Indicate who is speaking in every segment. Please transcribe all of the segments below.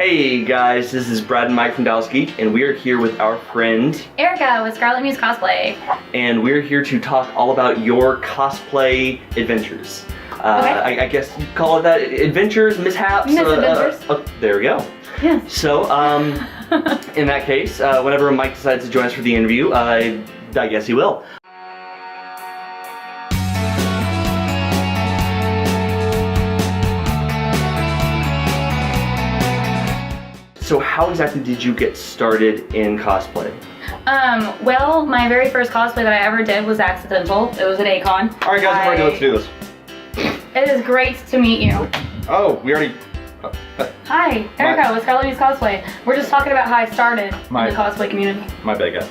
Speaker 1: Hey guys, this is Brad and Mike from Dallas Geek, and we are here with our friend
Speaker 2: Erica with Scarlet Muse Cosplay.
Speaker 1: And we're here to talk all about your cosplay adventures.
Speaker 2: Okay.
Speaker 1: I guess you call it that, adventures, mishaps?
Speaker 2: Misadventures.
Speaker 1: There we go.
Speaker 2: Yeah.
Speaker 1: So, in that case, whenever Mike decides to join us for the interview, I guess he will. So how exactly did you get started in cosplay?
Speaker 2: Well, my very first cosplay that I ever did was accidental. It was at A-Kon.
Speaker 3: Alright guys, we're ready, let's do this.
Speaker 2: It is great to meet you.
Speaker 3: Oh, we already...
Speaker 2: Hi, Erica with Scarlet Muse Cosplay. We're just talking about how I started in the cosplay community.
Speaker 3: My bad, guys.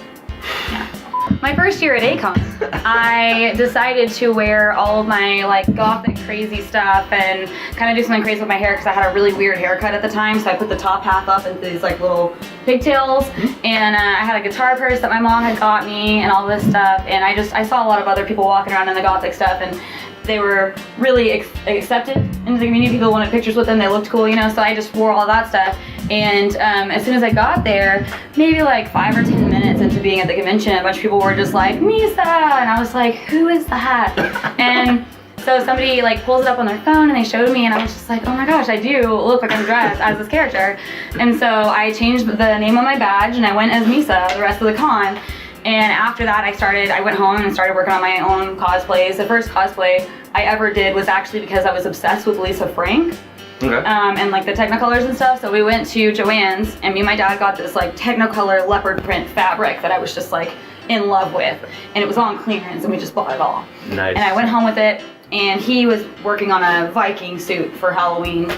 Speaker 2: My first year at A-Kon, I decided to wear all of my like gothic crazy stuff and kind of do something crazy with my hair because I had a really weird haircut at the time. So I put the top half up into these like little pigtails, and I had a guitar purse that my mom had got me and all this stuff. And I saw a lot of other people walking around in the gothic stuff, and they were really accepted into the community. People wanted pictures with them. They looked cool, you know. So I just wore all that stuff. And as soon as I got there, maybe like 5 or 10 minutes into being at the convention, a bunch of people were just like, Misa! And I was like, who is that? And so somebody like pulls it up on their phone and they showed me, and I was just like, oh my gosh, I do look like I'm dressed as this character. And so I changed the name on my badge and I went as Misa the rest of the con. And after that I went home and started working on my own cosplays. The first cosplay I ever did was actually because I was obsessed with Lisa Frank.
Speaker 1: Okay.
Speaker 2: And like the Technicolors and stuff. So we went to Joann's, and me and my dad got this like Technicolor leopard print fabric that I was just like in love with, and it was on clearance, and we just bought it all.
Speaker 1: Nice. And
Speaker 2: I went home with it, and he was working on a Viking suit for Halloween,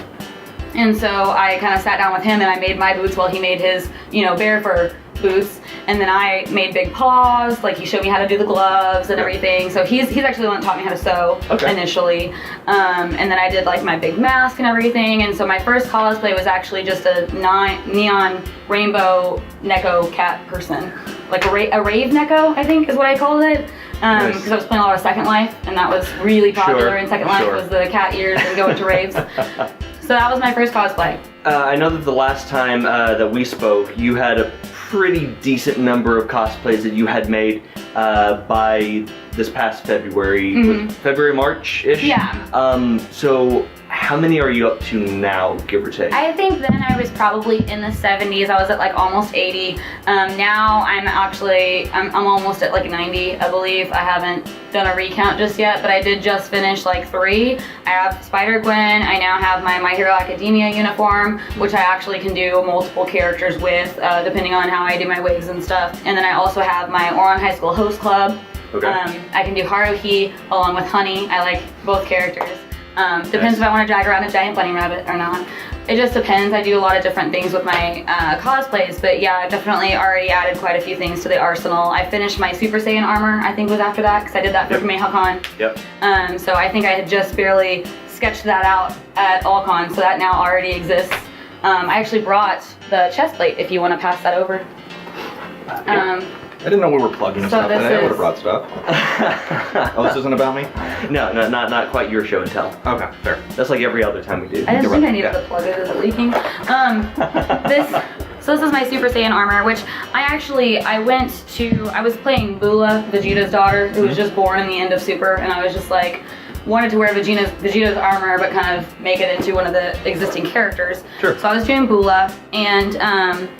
Speaker 2: and so I kind of sat down with him and I made my boots while he made his, you know, bear fur boots. And then I made big paws, like he showed me how to do the gloves and everything. So he's actually the one that taught me how to sew initially. And then I did like my big mask and everything. And so my first cosplay was actually just a neon rainbow Neko cat person. Like a rave Neko, I think is what I called it. Because I was playing a lot of Second Life, and that was really popular in Second Life was the cat ears and going to raves. So that was my first cosplay.
Speaker 1: I know that the last time that we spoke, you had a pretty decent number of cosplays that you had made by this past February, February, March-ish?
Speaker 2: Yeah.
Speaker 1: So how many are you up to now, give or take?
Speaker 2: I think then I was probably in the 70s. I was at like almost 80. Now I'm almost at like 90, I believe. I haven't done a recount just yet, but I did just finish like 3. I have Spider-Gwen. I now have my Hero Academia uniform, which I actually can do multiple characters with, depending on how I do my wigs and stuff. And then I also have my Ouran High School Host Club.
Speaker 1: Okay.
Speaker 2: I can do Haruhi along with Honey. I like both characters. Depends if I want to drag around a giant bunny rabbit or not. It just depends. I do a lot of different things with my cosplays, but yeah, I've definitely already added quite a few things to the arsenal. I finished my Super Saiyan armor, I think was after that, because I did that for MehaCon.
Speaker 1: Yep.
Speaker 2: So I think I had just barely sketched that out at AllCon, so that now already exists. I actually brought the chest plate if you want to pass that over.
Speaker 3: I didn't know we were plugging stuff today. I would have brought stuff. Oh, this isn't about me?
Speaker 1: No, not quite your show and tell.
Speaker 3: Okay, fair.
Speaker 1: That's like every other time we do.
Speaker 2: I just think I needed to plug it. Is it leaking? So this is my Super Saiyan armor, which I was playing Bula, Vegeta's daughter, who was just born in the end of Super, and I was just like, wanted to wear Vegeta's armor, but kind of make it into one of the existing characters.
Speaker 1: Sure.
Speaker 2: So I was doing Bula, and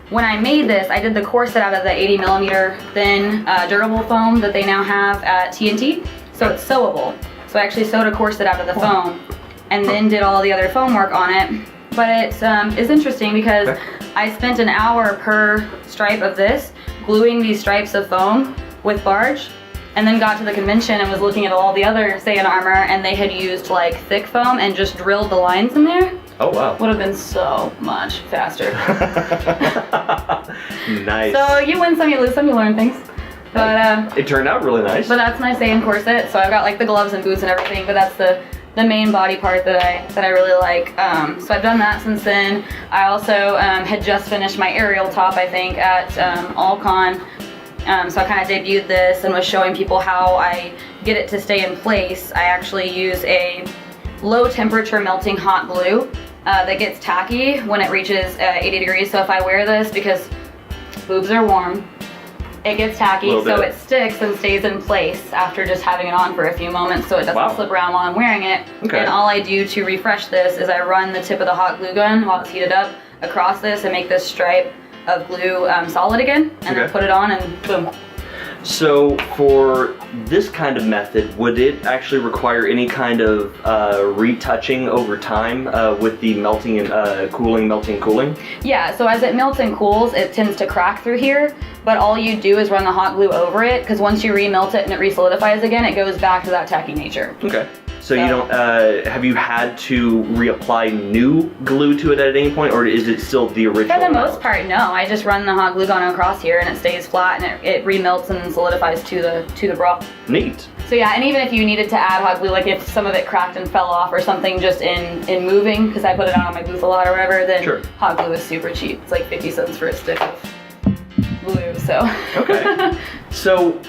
Speaker 2: when I made this, I did the corset out of the 80mm thin durable foam that they now have at TNT. So it's sewable. So I actually sewed a corset out of the foam and then did all the other foam work on it. But it's interesting because I spent an hour per stripe of this gluing these stripes of foam with barge, and then got to the convention and was looking at all the other Saiyan armor, and they had used like thick foam and just drilled the lines in there.
Speaker 1: Oh wow.
Speaker 2: Would have been so much faster.
Speaker 1: Nice.
Speaker 2: So you win some, you lose some, you learn things. But
Speaker 1: it turned out really nice.
Speaker 2: But that's my Saiyan corset. So I've got like the gloves and boots and everything, but that's the main body part that I really like. So I've done that since then. I also had just finished my Ariel top, I think, at AllCon. So I kind of debuted this and was showing people how I get it to stay in place. I actually use a low temperature melting hot glue that gets tacky when it reaches 80 degrees. So if I wear this, because boobs are warm, it gets tacky, so it sticks and stays in place after just having it on for a few moments, so it doesn't slip around while I'm wearing it. Okay. And all I do to refresh this is I run the tip of the hot glue gun while it's heated up across this and make this stripe of glue solid again, and then put it on and boom.
Speaker 1: So for this kind of method, would it actually require any kind of retouching over time with the melting and cooling? Yeah, so as it melts and cools, it tends to crack through here, but all you do is run the hot glue over it, because once you remelt it and it resolidifies again, it goes back to that tacky nature. Okay. So you don't, have you had to reapply new glue to it at any point, or is it still the original? For the most part, no. I just run the hot glue gun across here and it stays flat and it remelts and solidifies to the bra. Neat. So yeah, and even if you needed to add hot glue, like if some of it cracked and fell off or something just in moving, because I put it out on my booth a lot or whatever, then hot glue is super cheap. It's like 50 cents for a stick of glue, so. Okay. So,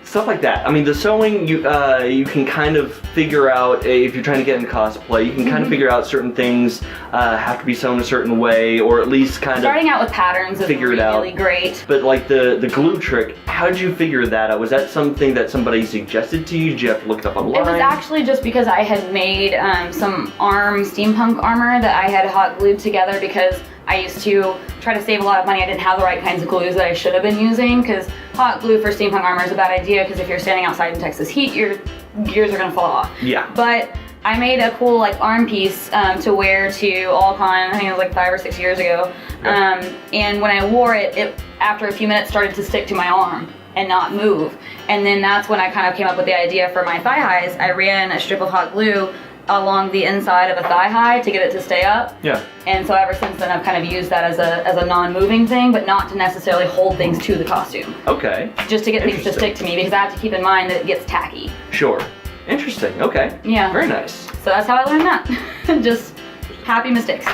Speaker 1: stuff like that. I mean, the sewing, you can kind of figure out, if you're trying to get into cosplay, you can kind of figure out certain things have to be sewn a certain way, or at least kind of starting out with patterns is really great. But like the glue trick, how did you figure that out? Was that something that somebody suggested to you? Did you have to look it up online? It was actually just because I had made some steampunk armor that I had hot glued together, because I used to try to save a lot of money. I didn't have the right kinds of glues that I should have been using, because hot glue for steampunk armor is a bad idea, because if you're standing outside in Texas heat, your gears are gonna fall off. Yeah. But I made a cool like arm piece to wear to AllCon, I think it was like 5 or 6 years ago. And when I wore it, after a few minutes started to stick to my arm and not move. And then that's when I kind of came up with the idea for my thigh highs. I ran a strip of hot glue along the inside of a thigh high to get it to stay up. Yeah. And so ever since then I've kind of used that as a non-moving thing, but not to necessarily hold things to the costume. Okay. Just to get things to stick to me, because I have to keep in mind that it gets tacky. Sure. Interesting. Okay. Yeah. Very nice. So that's how I learned that. Just happy mistakes.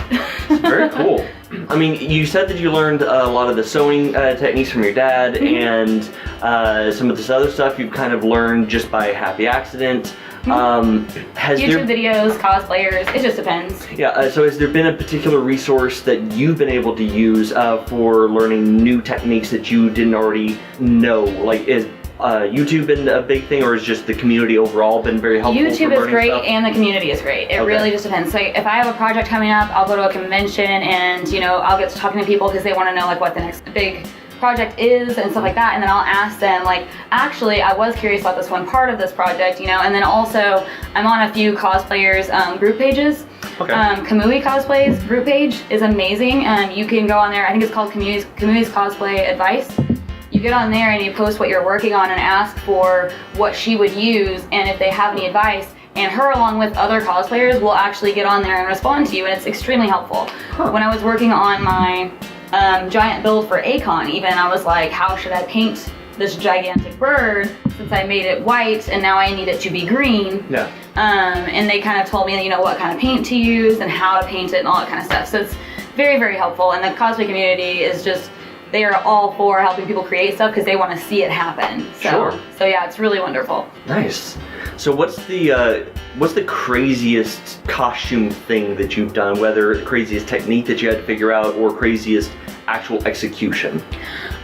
Speaker 1: Very cool. I mean, you said that you learned a lot of the sewing techniques from your dad, and some of this other stuff you've kind of learned just by happy accident. Has YouTube videos, cosplayers, it just depends. Yeah, so has there been a particular resource that you've been able to use for learning new techniques that you didn't already know? Like, is YouTube been a big thing, or is just the community overall been very helpful? YouTube is great, and the community is great. It really just depends. So if I have a project coming up, I'll go to a convention and, you know, I'll get to talking to people because they want to know like what the next big project is and stuff like that, and then I'll ask them like, actually I was curious about this one part of this project, you know. And then also I'm on a few cosplayers group pages. Kamui Cosplay's group page is amazing. You can go on there, I think it's called Kamui's Cosplay Advice. You get on there and you post what you're working on and ask for what she would use and if they have any advice, and her along with other cosplayers will actually get on there and respond to you, and it's extremely helpful. When I was working on my giant build for Akon, even, I was like, how should I paint this gigantic bird, since I made it white and now I need it to be green? Yeah. And they kind of told me, you know, what kind of paint to use and how to paint it and all that kind of stuff. So it's very, very helpful, and the cosplay community is just, they are all for helping people create stuff because they want to see it happen. So, so yeah, it's really wonderful. Nice. So what's the craziest costume thing that you've done, whether the craziest technique that you had to figure out or craziest actual execution?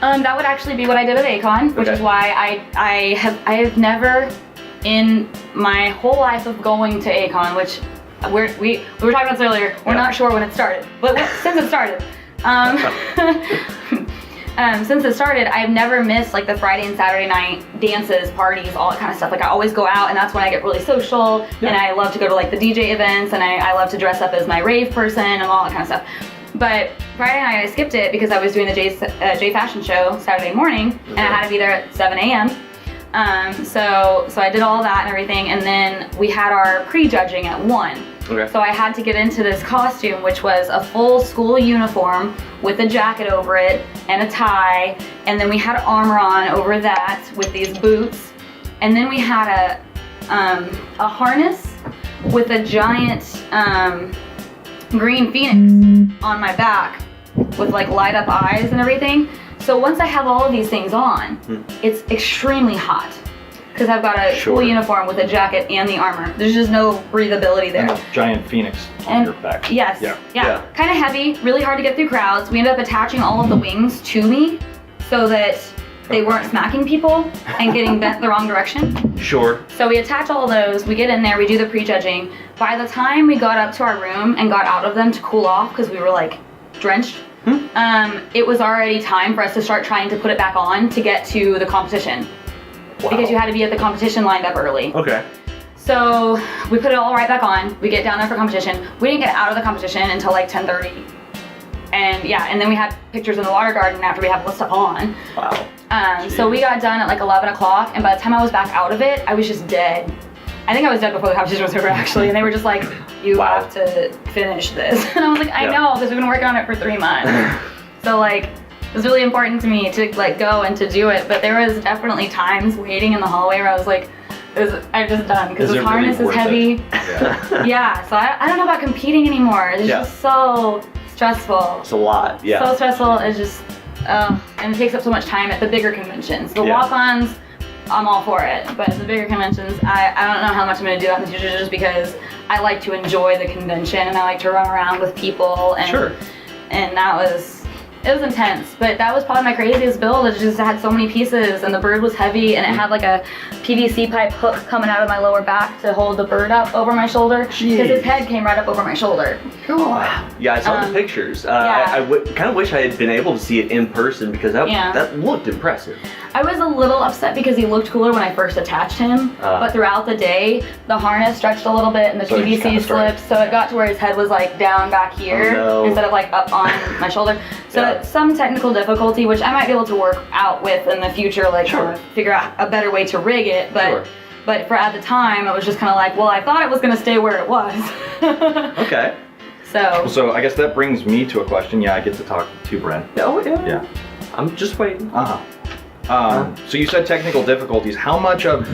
Speaker 1: That would actually be what I did at Akon, which is why I have never in my whole life of going to Akon, which we were talking about this earlier, we're not sure when it started, but since it started. Since it started, I've never missed like the Friday and Saturday night dances, parties, all that kind of stuff. Like I always go out, and that's when I get really social, and I love to go to like the DJ events, and I love to dress up as my rave person and all that kind of stuff. But Friday night I skipped it because I was doing the J Fashion show Saturday morning, and I had to be there at 7 a.m. So I did all that and everything, and then we had our pre-judging at 1. So I had to get into this costume, which was a full school uniform with a jacket over it and a tie, and then we had armor on over that with these boots, and then we had a harness with a giant green phoenix on my back with like light up eyes and everything. So once I have all of these things on, it's extremely hot.
Speaker 2: because I've got a full uniform with a jacket and the armor. There's just no breathability there.
Speaker 3: And a giant phoenix on your back.
Speaker 2: Yes. Yeah. Kind of heavy, really hard to get through crowds. We ended up attaching all of the wings to me so that they weren't smacking people and getting bent the wrong direction.
Speaker 1: Sure.
Speaker 2: So we attach all of those, we get in there, we do the prejudging. By the time we got up to our room and got out of them to cool off, because we were like drenched, it was already time for us to start trying to put it back on to get to the competition. Wow. Because you had to be at the competition lined up early.
Speaker 1: Okay.
Speaker 2: So we put it all right back on, we get down there for competition. We didn't get out of the competition until like 10:30. And then we had pictures in the water garden after we had the stuff on.
Speaker 1: Wow.
Speaker 2: So we got done at like 11 o'clock, and by the time I was back out of it, I was just dead. I think I was dead before the competition was over, actually, and they were just like, you have to finish this. And I was like, I know, because we've been working on it for 3 months. So like, it was really important to me to like go and to do it, but there was definitely times waiting in the hallway where I was like, I'm just done, because the harness is heavy. So I don't know about competing anymore. It's just so stressful.
Speaker 1: It's a lot,
Speaker 2: So stressful. It's just, and it takes up so much time at the bigger conventions. The walk-ons, I'm all for it, but at the bigger conventions, I don't know how much I'm going to do that in the future, just because I like to enjoy the convention and I like to run around with people. And, and that was, it was intense, but that was probably my craziest build. It just had so many pieces, and the bird was heavy, and it had like a PVC pipe hook coming out of my lower back to hold the bird up over my shoulder, because his head came right up over my shoulder.
Speaker 1: Wow. Yeah, I saw the pictures. I kind of wish I had been able to see it in person, because that looked impressive.
Speaker 2: I was a little upset because he looked cooler when I first attached him, but throughout the day, the harness stretched a little bit and the PVC slipped, so it got to where his head was like down back here instead of like up on my shoulder. So some technical difficulty, which I might be able to work out with in the future, like figure out a better way to rig it, but but for at the time, it was just kind of like, well, I thought it was going to stay where it was.
Speaker 1: Okay.
Speaker 2: So
Speaker 3: I guess that brings me to a question. Yeah, I get to talk to Bren.
Speaker 1: Oh, yeah. I'm just waiting.
Speaker 3: So you said technical difficulties. How much of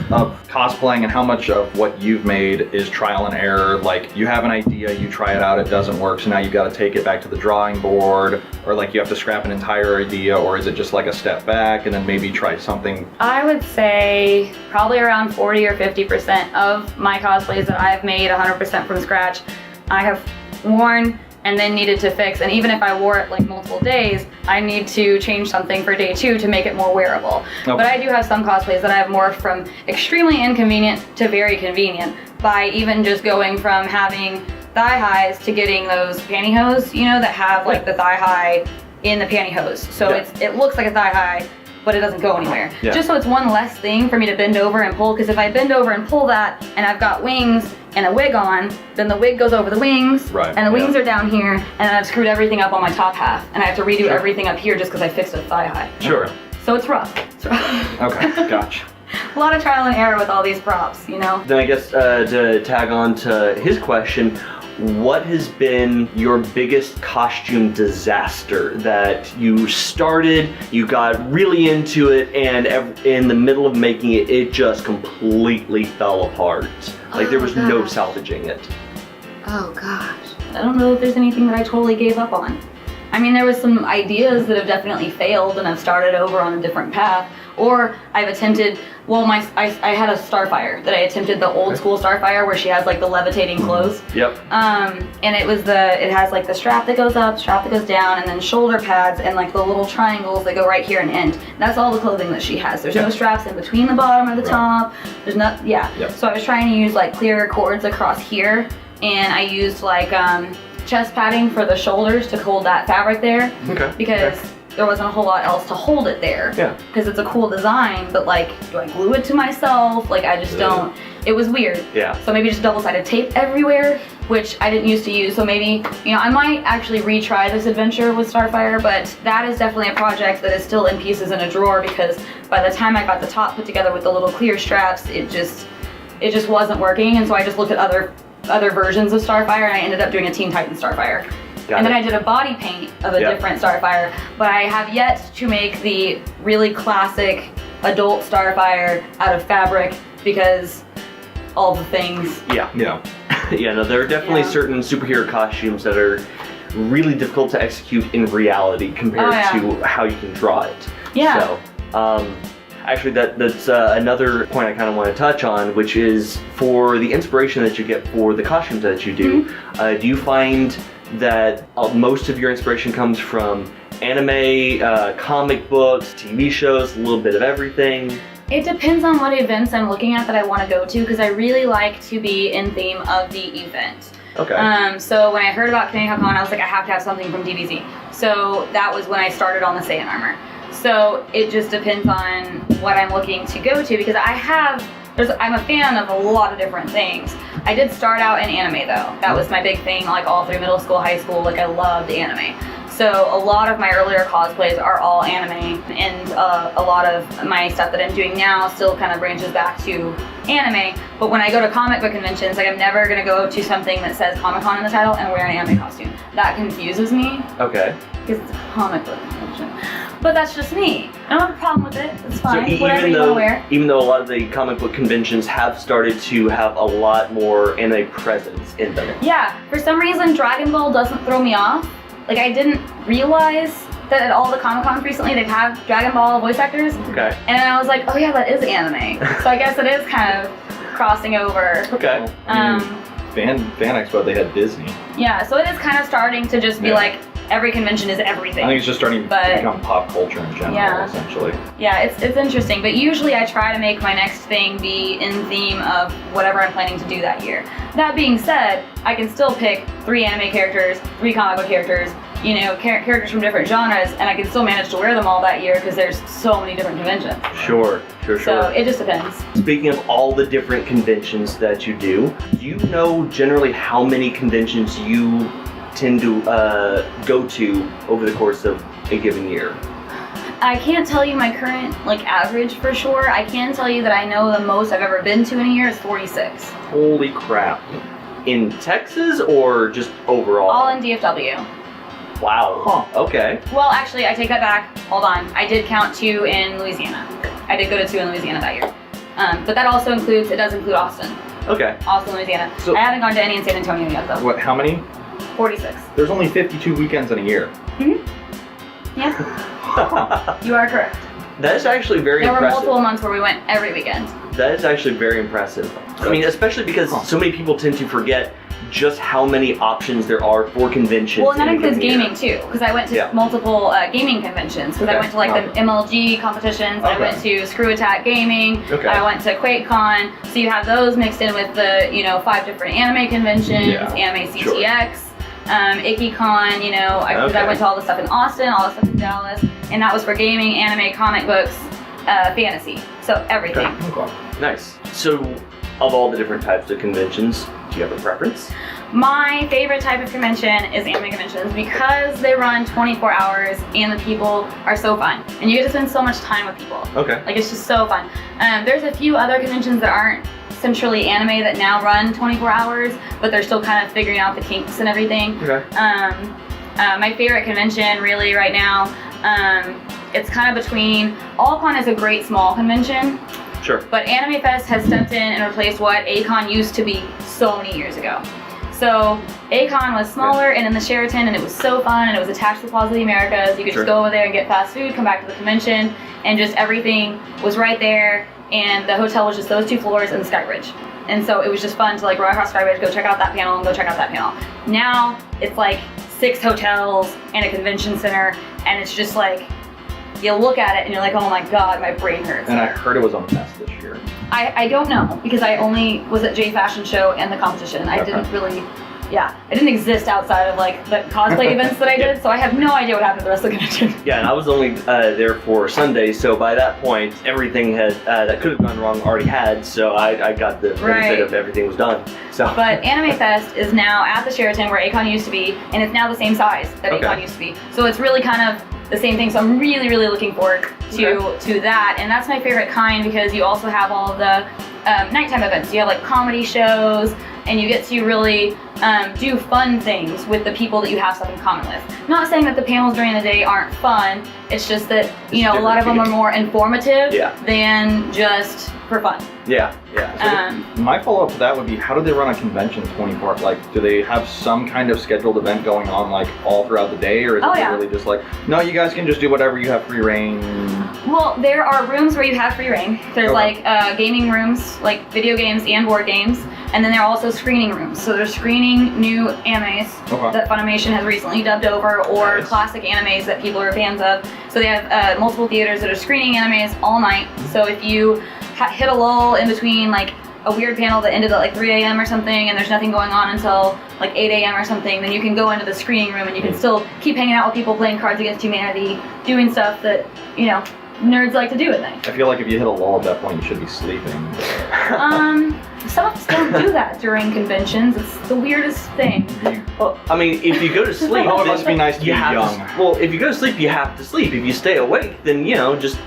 Speaker 3: cosplaying and how much of what you've made is trial and error? Like, you have an idea, you try it out, it doesn't work, so now you've got to take it back to the drawing board, or like you have to scrap an entire idea, or is it just like a step back and then maybe try something?
Speaker 2: I would say probably around 40 or 50% of my cosplays that I've made 100% from scratch, I have worn and then needed to fix, and even if I wore it like multiple days, I need to change something for day 2 to make it more wearable. But I do have some cosplays that I've morphed from extremely inconvenient to very convenient, by even just going from having thigh highs to getting those pantyhose, you know, that have like the thigh high in the pantyhose. So it looks like a thigh high, but it doesn't go anywhere. Just so it's one less thing for me to bend over and pull, because if I bend over and pull that and I've got wings and a wig on, then the wig goes over the wings, and the wings are down here, and then I've screwed everything up on my top half, and I have to redo everything up here just because I fixed a thigh high. So it's rough.
Speaker 3: Okay, gotcha.
Speaker 2: A lot of trial and error with all these props, you know?
Speaker 1: Then I guess to tag on to his question, what has been your biggest costume disaster that you started, you got really into it, and in the middle of making it, it just completely fell apart? Like there was no salvaging it.
Speaker 2: Oh gosh. I don't know if there's anything that I totally gave up on. I mean, there was some ideas that have definitely failed and I've started over on a different path. Or I've attempted, well, I had a Starfire that I attempted, the old school Starfire where she has like the levitating clothes. And it has like the strap that goes up, strap that goes down, and then shoulder pads and like the little triangles that go right here and end. That's all the clothing that she has. There's no straps in between the bottom or the top. There's not, So I was trying to use like clear cords across here, and I used like chest padding for the shoulders to hold that fabric there. Because there wasn't a whole lot else to hold it there. Because it's a cool design, but like, do I glue it to myself? Like, I just don't. It was weird. So maybe just double-sided tape everywhere, which I didn't used to use. So maybe, you know, I might actually retry this adventure with Starfire, but that is definitely a project that is still in pieces in a drawer, because by the time I got the top put together with the little clear straps, it just wasn't working. And so I just looked at other versions of Starfire, and I ended up doing a Teen Titan Starfire. And then I did a body paint of a different Starfire, but I have yet to make the really classic adult Starfire out of fabric, because all the things.
Speaker 1: No, there are definitely certain superhero costumes that are really difficult to execute in reality compared to how you can draw it. So, Actually, that's another point I kind of want to touch on, which is for the inspiration that you get for the costumes that you do. Do you find that most of your inspiration comes from anime, comic books, TV shows, a little bit of everything?
Speaker 2: It depends on what events I'm looking at that I want to go to, because I really like to be in theme of the event.
Speaker 1: Okay.
Speaker 2: So when I heard about Con, I was like, I have to have something from DBZ. So that was when I started on the Saiyan armor. So it just depends on what I'm looking to go to, because I'm a fan of a lot of different things. I did start out in anime though. That was my big thing, like all through middle school, high school, like I loved anime. So a lot of my earlier cosplays are all anime, and a lot of my stuff that I'm doing now still kind of branches back to anime. But when I go to comic book conventions, like I'm never gonna go to something that says Comic-Con in the title and wear an anime costume. That confuses me.
Speaker 1: Okay.
Speaker 2: Because it's a comic book convention. But that's just me. I don't have a problem with it. It's fine.
Speaker 1: So
Speaker 2: Whatever you want to wear.
Speaker 1: Even though a lot of the comic book conventions have started to have a lot more anime presence in them.
Speaker 2: Yeah. For some reason, Dragon Ball doesn't throw me off. Like, I didn't realize that at all the Comic-Cons recently they've had Dragon Ball voice actors.
Speaker 1: Okay.
Speaker 2: And I was like, oh yeah, that is anime. So I guess it is kind of crossing over.
Speaker 1: Okay.
Speaker 3: Fan Expo, they had Disney.
Speaker 2: Yeah, so it is kind of starting to just be like, every convention is everything.
Speaker 3: I think it's just starting to become pop culture in general, essentially.
Speaker 2: Yeah, it's interesting, but usually I try to make my next thing be in theme of whatever I'm planning to do that year. That being said, I can still pick 3 anime characters, 3 comic book characters, you know, characters from different genres, and I can still manage to wear them all that year because there's so many different conventions.
Speaker 1: Sure.
Speaker 2: So it just depends.
Speaker 1: Speaking of all the different conventions that you do you know generally how many conventions you tend to go to over the course of a given year?
Speaker 2: I can't tell you my current average for sure. I can tell you that I know the most I've ever been to in a year is 46.
Speaker 1: Holy crap. In Texas or just overall?
Speaker 2: All in DFW.
Speaker 1: Wow. Huh. Okay.
Speaker 2: Well, actually, I take that back. Hold on. I did count 2 in Louisiana. I did go to 2 in Louisiana that year. But that also does include Austin.
Speaker 1: Okay.
Speaker 2: Austin, Louisiana.
Speaker 3: So,
Speaker 2: I haven't gone to any in San Antonio yet, though.
Speaker 3: What, how many?
Speaker 2: 46.
Speaker 3: There's only 52 weekends in a year.
Speaker 2: Yeah. You are correct.
Speaker 1: That is actually very impressive.
Speaker 2: There were multiple months where we went every weekend.
Speaker 1: That is actually very impressive. I mean, especially because so many people tend to forget just how many options there are for conventions.
Speaker 2: Well, and that includes gaming too, because I went to multiple gaming conventions. Because I went to the MLG competitions, I went to Screw Attack Gaming, I went to QuakeCon. So you have those mixed in with the 5 different anime conventions, Anime CTX, IkiCon. I went to all the stuff in Austin, all the stuff in Dallas, and that was for gaming, anime, comic books, fantasy. So everything.
Speaker 1: Okay. Nice. So, of all the different types of conventions, do you have a preference?
Speaker 2: My favorite type of convention is anime conventions because they run 24 hours and the people are so fun. And you get to spend so much time with people.
Speaker 1: Okay.
Speaker 2: It's just so fun. There's a few other conventions that aren't centrally anime that now run 24 hours, but they're still kind of figuring out the kinks and everything.
Speaker 1: Okay.
Speaker 2: My favorite convention really right now, it's kind of between, AllCon is a great small convention.
Speaker 1: Sure.
Speaker 2: But Anime Fest has stepped in and replaced what A-Kon used to be so many years ago. So A-Kon was smaller and in the Sheraton, and it was so fun, and it was attached to the Plaza of the Americas. You could just go over there and get fast food, come back to the convention, and just everything was right there, and the hotel was just those 2 floors and the Sky Bridge. And so it was just fun to run across Sky Bridge, go check out that panel, and go check out that panel. Now it's 6 hotels and a convention center, and it's just you look at it and you're like, oh my god, my brain hurts.
Speaker 3: And I heard it was a mess this year.
Speaker 2: I don't know, because I only was at J Fashion Show and the competition. I didn't really, I didn't exist outside of the cosplay events that I did, so I have no idea what happened to the rest of the convention.
Speaker 1: Yeah, and I was only there for Sunday, so by that point, everything had that could have gone wrong already had, so I got the benefit of everything was done. So. But
Speaker 2: Anime Fest is now at the Sheraton where A-Kon used to be, and it's now the same size that A-Kon used to be. So it's really kind of the same thing, so I'm really, really looking forward to that, and that's my favorite kind because you also have all of the nighttime events. You have comedy shows, and you get to really do fun things with the people that you have stuff in common with. Not saying that the panels during the day aren't fun, it's just that, you know, a lot of them are more informative than just for fun.
Speaker 3: Yeah. So my follow-up to that would be, how do they run a convention 24? Like, do they have some kind of scheduled event going on, like, all throughout the day? Or is it really just like, no, you guys can just do whatever, you have free reign?
Speaker 2: Well, there are rooms where you have free reign. There's like gaming rooms, like video games and board games. And then there are also screening rooms. So they're screening new animes that Funimation has recently dubbed over, or classic animes that people are fans of. So they have multiple theaters that are screening animes all night. So if you hit a lull in between like a weird panel that ended at like 3 a.m. or something, and there's nothing going on until like 8 a.m. or something, then you can go into the screening room and you can still keep hanging out with people playing Cards Against Humanity, doing stuff that, you know, nerds like to do at night.
Speaker 3: I feel like if you hit a lull at that point, you should be sleeping.
Speaker 2: Some of us don't do that during conventions. It's the weirdest thing.
Speaker 1: Well, I mean, if you go to sleep,
Speaker 3: it must be nice to be young.
Speaker 1: Well, if you go to sleep, you have to sleep. If you stay awake, then, you know, just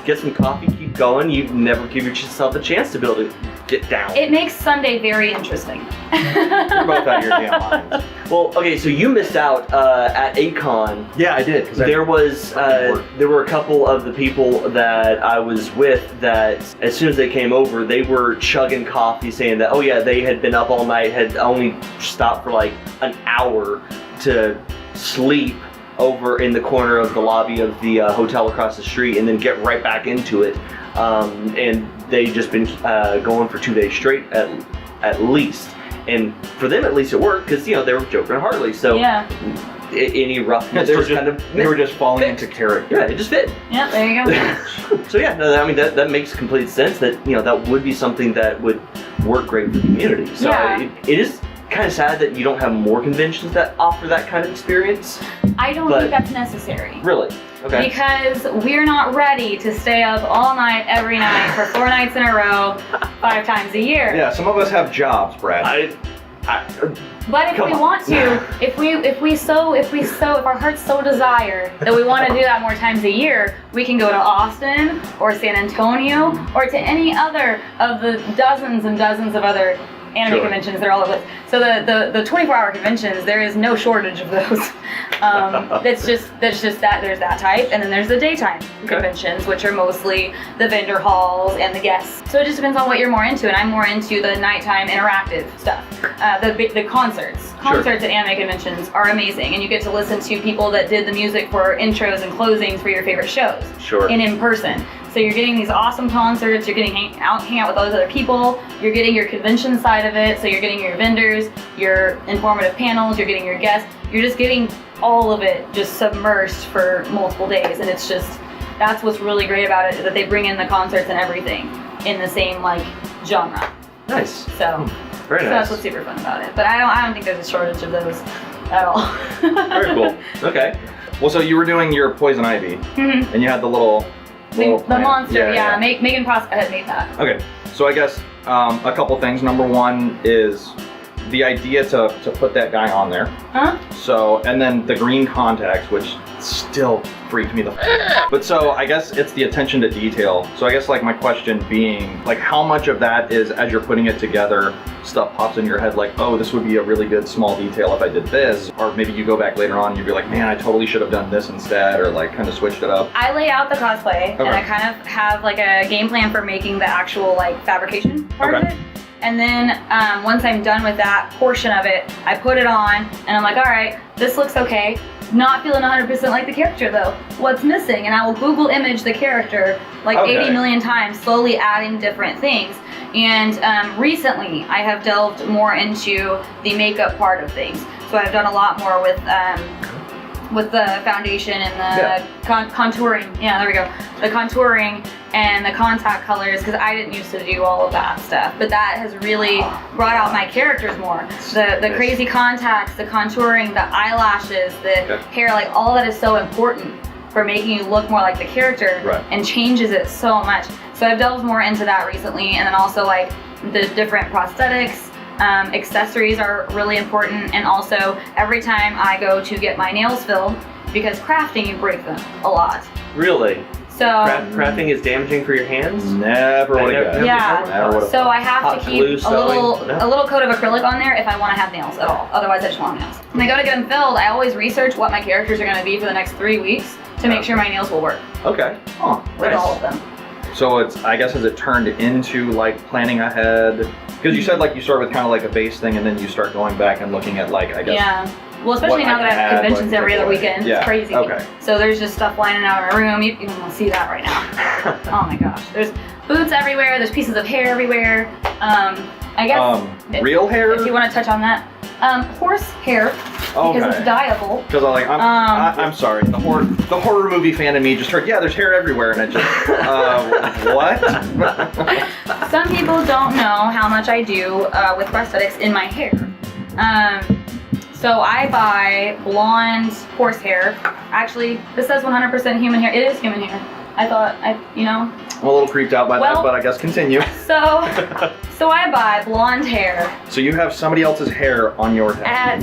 Speaker 1: get some coffee, keep going. You never give yourself a chance to be able to get down.
Speaker 2: It makes Sunday very interesting.
Speaker 3: You're both out of your damn minds.
Speaker 1: Well, okay, so you missed out at A-Kon.
Speaker 3: Yeah, I did.
Speaker 1: There were a couple of the people that I was with that, as soon as they came over, they were chugging coffee, saying that, oh yeah, they had been up all night, had only stopped for like an hour to sleep over in the corner of the lobby of the hotel across the street, and then get right back into it. And they just been going for 2 days straight at least. And for them, at least it worked, because, you know, they were joking hardly. So any roughness just kind of
Speaker 3: they were just falling into character.
Speaker 1: Yeah, it just fit.
Speaker 2: Yeah, there you go.
Speaker 1: So yeah, no, I mean that makes complete sense. That, you know, that would be something that would work great for the community. So it is kind of sad that you don't have more conventions that offer that kind of experience.
Speaker 2: I don't think that's necessary.
Speaker 1: Really? Okay.
Speaker 2: Because we're not ready to stay up all night, every night, for 4 nights in a row, 5 times a year.
Speaker 3: Yeah, some of us have jobs, Brad.
Speaker 2: But if we want to, if our hearts so desire that we want to do that more times a year, we can go to Austin or San Antonio or to any other of the dozens and dozens of other anime conventions. They're all over. So the 24-hour conventions, there is no shortage of those. That's just that there's that type, and then there's the daytime conventions, which are mostly the vendor halls and the guests. So it just depends on what you're more into, and I'm more into the nighttime interactive stuff. The concerts. Concerts at anime conventions are amazing, and you get to listen to people that did the music for intros and closings for your favorite shows. In person. So you're getting these awesome concerts, you're getting hang out with all those other people, you're getting your convention side of it, so you're getting your vendors, your informative panels, you're getting your guests, you're just getting all of it just submersed for multiple days, and it's just, that's what's really great about it, that they bring in the concerts and everything in the same like genre.
Speaker 1: Nice.
Speaker 2: So,
Speaker 1: very nice.
Speaker 2: That's what's super fun about it. But I don't think there's a shortage of those at all.
Speaker 1: Very cool. Okay.
Speaker 3: Well, so you were doing your Poison Ivy, and you had the little
Speaker 2: the monster, Megan Proska had made that.
Speaker 3: Okay, so I guess a couple things. Number one is the idea to put that guy on there. So, and then the green contacts, which still freaked me the but so I guess it's the attention to detail. So I guess like my question being, like, how much of that is, as you're putting it together, stuff pops in your head like, oh, this would be a really good small detail if I did this, or maybe you go back later on and you'd be like, man, I totally should have done this instead, or like kind of switched it up.
Speaker 2: I lay out the cosplay, and I kind of have like a game plan for making the actual like fabrication part of it. And then once I'm done with that portion of it, I put it on, and I'm like, all right, this looks okay. Not feeling 100% like the character though. What's missing? And I will Google image the character like 80 million times, slowly adding different things. And recently, I have delved more into the makeup part of things. So I've done a lot more with the foundation and the contouring. Yeah, there we go. The contouring and the contact colors, because I didn't used to do all of that stuff. But that has really brought out my characters more. The crazy contacts, the contouring, the eyelashes, the hair, like all that is so important for making you look more like the character and changes it so much. So I've delved more into that recently, and then also like the different prosthetics. Accessories are really important, and also every time I go to get my nails filled, because crafting, you break them a lot.
Speaker 1: Really?
Speaker 2: So
Speaker 1: crafting is damaging for your hands?
Speaker 3: Never would have guessed.
Speaker 2: Yeah. So I have to keep a little coat of acrylic on there if I want to have nails at all. Otherwise, I just want nails. When I go to get them filled, I always research what my characters are going to be for the next 3 weeks to make sure my nails will work.
Speaker 3: Okay. Oh,
Speaker 2: with all of them.
Speaker 3: So it's, I guess, has it turned into like planning ahead? Because you said like you start with kind of like a base thing and then you start going back and looking at like, I guess.
Speaker 2: Yeah. Well, especially now that I have conventions every other weekend.
Speaker 3: Yeah.
Speaker 2: It's crazy.
Speaker 3: Okay.
Speaker 2: So there's just stuff lining out of my room. You can almost see that right now. Oh my gosh. There's boots everywhere. There's pieces of hair everywhere. I guess.
Speaker 3: Real hair?
Speaker 2: If you want to touch on that. Horse hair. Because it's dyeable.
Speaker 3: Because I'm sorry. The horror movie fan in me just heard, yeah, there's hair everywhere, and it just, what?
Speaker 2: Some people don't know how much I do with prosthetics in my hair. So I buy blonde horse hair. Actually, this says 100% human hair. It is human hair. I thought,
Speaker 3: I'm a little creeped out by that, but I guess continue.
Speaker 2: So I buy blonde hair.
Speaker 3: So you have somebody else's hair on your head.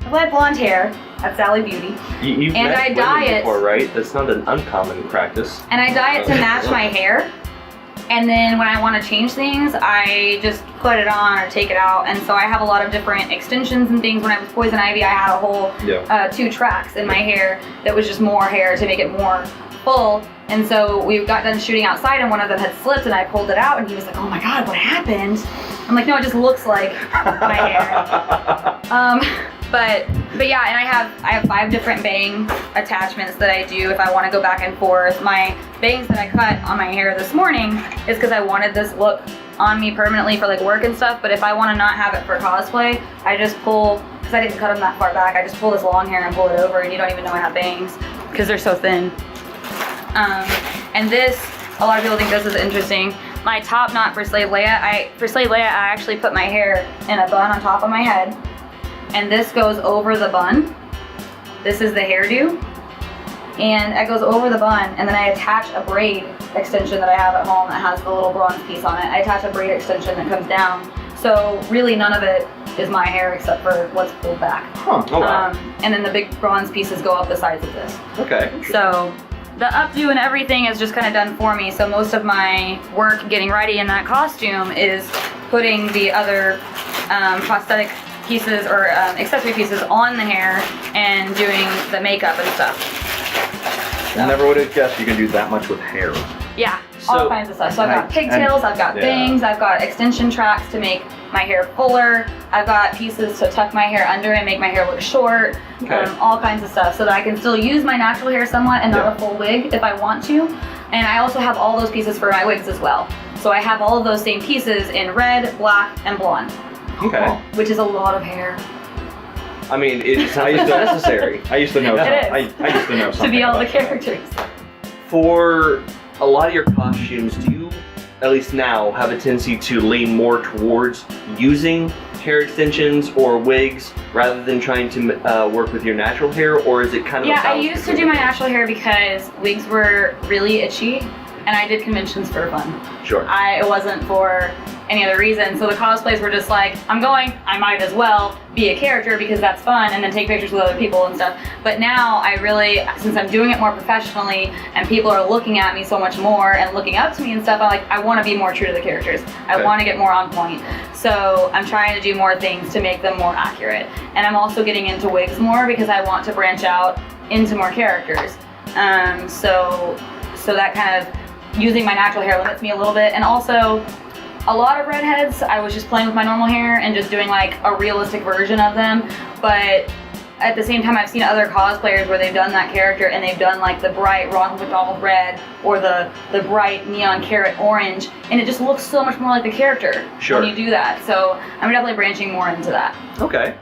Speaker 2: I buy blonde hair at Sally Beauty.
Speaker 1: You've
Speaker 2: and
Speaker 1: met
Speaker 2: I dye it
Speaker 1: before, right? That's not an uncommon practice.
Speaker 2: And I dye it to match my hair. And then when I want to change things, I just put it on or take it out. And so I have a lot of different extensions and things. When I was Poison Ivy, I had a whole 2 tracks in my hair that was just more hair to make it more full. And so we got done shooting outside and one of them had slipped and I pulled it out and he was like, oh my God, what happened? I'm like, no, it just looks like my hair. But yeah, and I have 5 different bang attachments that I do if I want to go back and forth. My bangs that I cut on my hair this morning is because I wanted this look on me permanently for like work and stuff. But if I want to not have it for cosplay, I just pull, because I didn't cut them that far back, I just pull this long hair and pull it over and you don't even know I have bangs because they're so thin. And this, a lot of people think this is interesting. My top knot for Slave Leia, I actually put my hair in a bun on top of my head. And this goes over the bun. This is the hairdo. And it goes over the bun, and then I attach a braid extension that I have at home that has the little bronze piece on it. I attach a braid extension that comes down. So really none of it is my hair except for what's pulled back.
Speaker 3: Huh. Oh, wow.
Speaker 2: And then the big bronze pieces go up the sides of this.
Speaker 3: Okay.
Speaker 2: So the updo and everything is just kind of done for me. So most of my work getting ready in that costume is putting the other prosthetic pieces or accessory pieces on the hair and doing the makeup and stuff.
Speaker 3: So. I never would have guessed you can do that much with hair.
Speaker 2: Yeah, all kinds of stuff. So I've got pigtails, I've got bangs, I've got extension tracks to make my hair fuller. I've got pieces to tuck my hair under and make my hair look short. All kinds of stuff so that I can still use my natural hair somewhat and not a full wig if I want to. And I also have all those pieces for my wigs as well. So I have all of those same pieces in red, black, and blonde.
Speaker 1: Okay.
Speaker 2: Which is a lot of hair.
Speaker 1: I mean, it's not necessary.
Speaker 3: I used to know.
Speaker 2: I
Speaker 3: used to know something.
Speaker 2: To be all the characters.
Speaker 1: For a lot of your costumes, do you, at least now, have a tendency to lean more towards using hair extensions or wigs rather than trying to work with your natural hair, or is it kind of
Speaker 2: I used to do my natural hair because wigs were really itchy and I did conventions for fun.
Speaker 1: Sure.
Speaker 2: It wasn't for any other reason. So the cosplays were just like, I'm going, I might as well be a character because that's fun and then take pictures with other people and stuff. But now I really, since I'm doing it more professionally and people are looking at me so much more and looking up to me and stuff, I want to be more true to the characters. I want to get more on point. So I'm trying to do more things to make them more accurate. And I'm also getting into wigs more because I want to branch out into more characters. So that kind of using my natural hair limits me a little bit. And also, a lot of redheads, I was just playing with my normal hair and just doing like a realistic version of them. But at the same time, I've seen other cosplayers where they've done that character and they've done like the bright Ronald McDonald red or the bright neon carrot orange, and it just looks so much more like the character when you do that. So I'm definitely branching more into that.
Speaker 3: Okay.